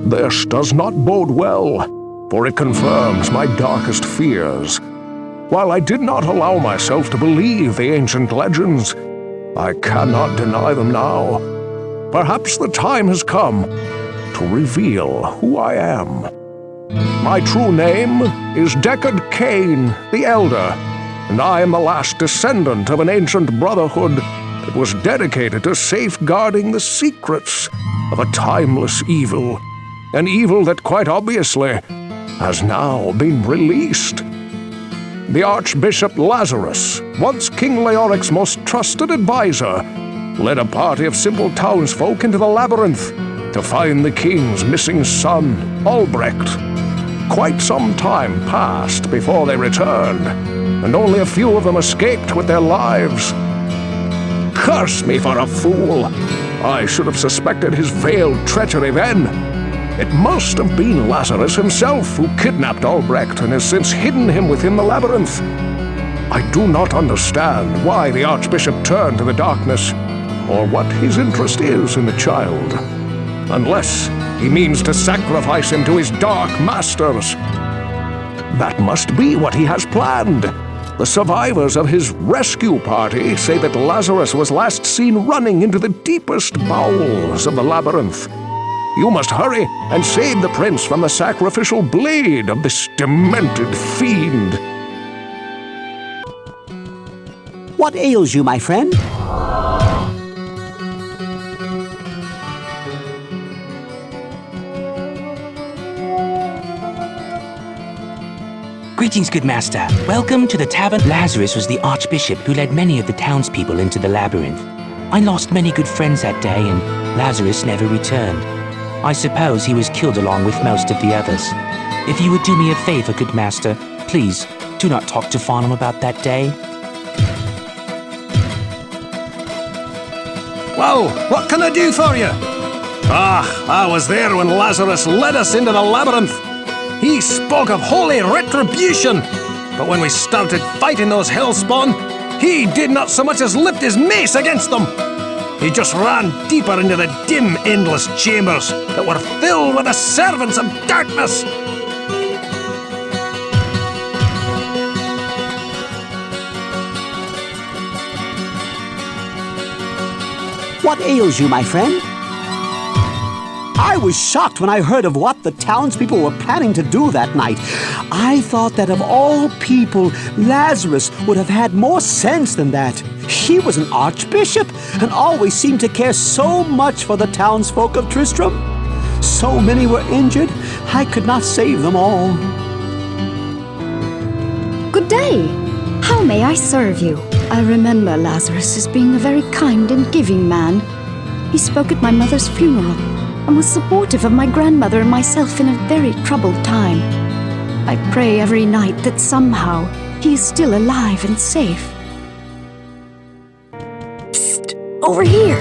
This does not bode well, for it confirms my darkest fears. While I did not allow myself to believe the ancient legends, I cannot deny them now. Perhaps the time has come to reveal who I am. My true name is Deckard Cain the Elder, and I am the last descendant of an ancient brotherhood that was dedicated to safeguarding the secrets of a timeless evil. An evil that quite obviously has now been released. The Archbishop Lazarus, once King Leoric's most trusted advisor, led a party of simple townsfolk into the labyrinth to find the king's missing son, Albrecht. Quite some time passed before they returned, and only a few of them escaped with their lives. Curse me for a fool! I should have suspected his veiled treachery then. It must have been Lazarus himself who kidnapped Albrecht and has since hidden him within the labyrinth. I do not understand why the Archbishop turned to the darkness, or what his interest is in the child, unless he means to sacrifice him to his dark masters. That must be what he has planned. The survivors of his rescue party say that Lazarus was last seen running into the deepest bowels of the labyrinth. You must hurry and save the prince from the sacrificial blade of this demented fiend. What ails you, my friend? Greetings, good master. Welcome to the tavern. Lazarus was the archbishop who led many of the townspeople into the labyrinth. I lost many good friends that day, and Lazarus never returned. I suppose he was killed along with most of the others. If you would do me a favor, good master, please do not talk to Farnham about that day. Well, what can I do for you? I was there when Lazarus led us into the labyrinth. He spoke of holy retribution, but when we started fighting those hellspawn, he did not so much as lift his mace against them. He just ran deeper into the dim, endless chambers that were filled with the servants of darkness. What ails you, my friend? I was shocked when I heard of what the townspeople were planning to do that night. I thought that of all people, Lazarus would have had more sense than that. He was an archbishop and always seemed to care so much for the townsfolk of Tristram. So many were injured, I could not save them all. Good day. How may I serve you? I remember Lazarus as being a very kind and giving man. He spoke at my mother's funeral and was supportive of my grandmother and myself in a very troubled time. I pray every night that somehow he is still alive and safe. Psst! Over here!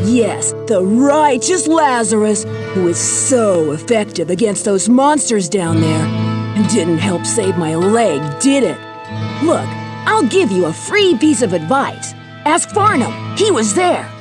Yes, the righteous Lazarus, who is so effective against those monsters down there. And didn't help save my leg, did it? Look, I'll give you a free piece of advice. Ask Farnham, he was there.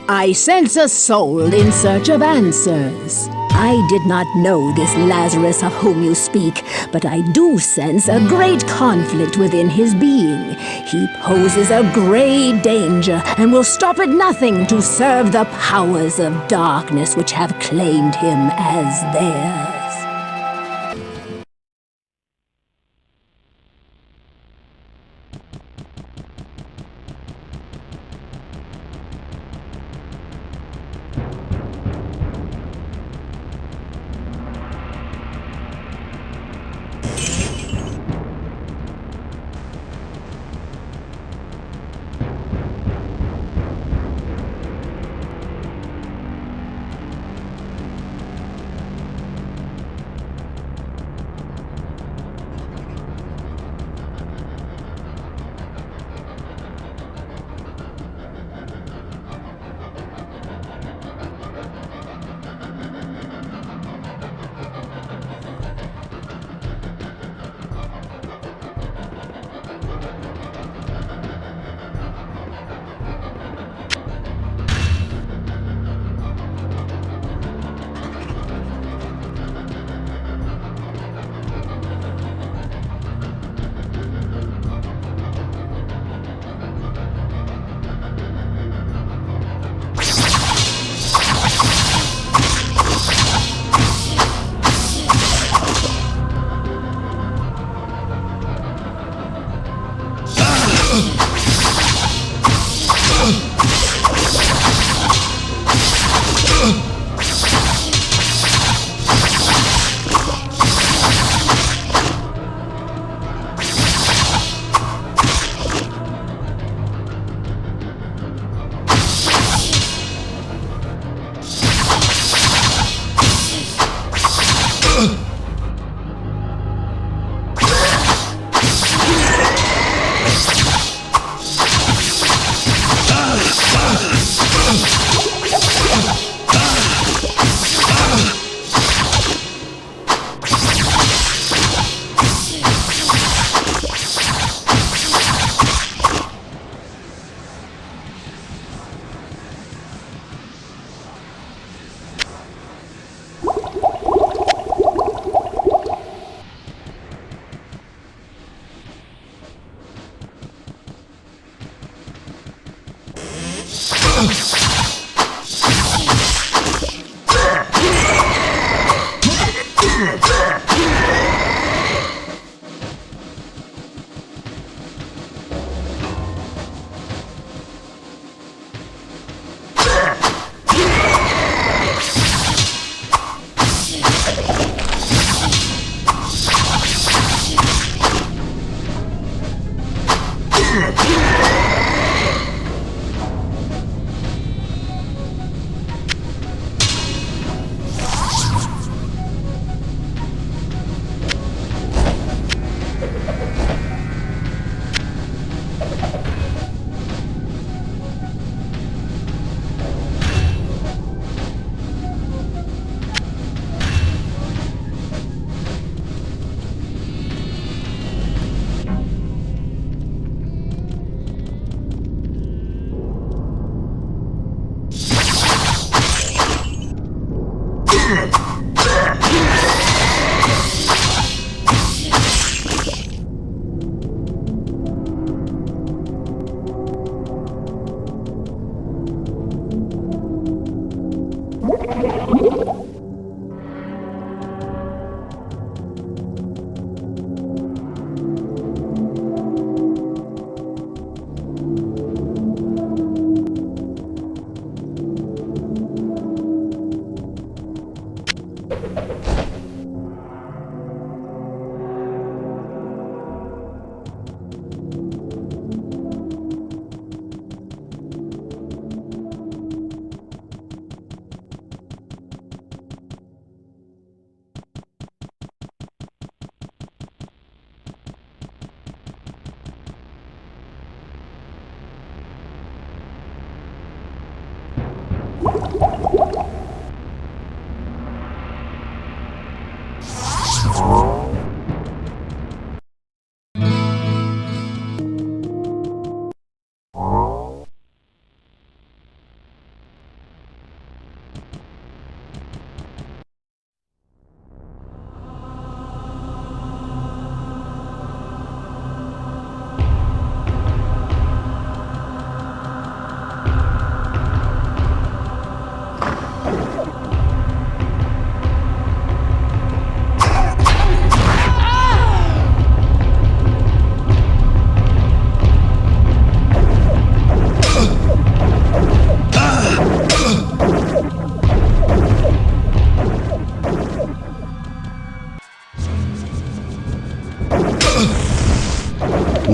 I sense a soul in search of answers. I did not know this Lazarus of whom you speak, but I do sense a great conflict within his being. He poses a great danger and will stop at nothing to serve the powers of darkness which have claimed him as theirs.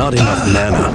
not enough mana.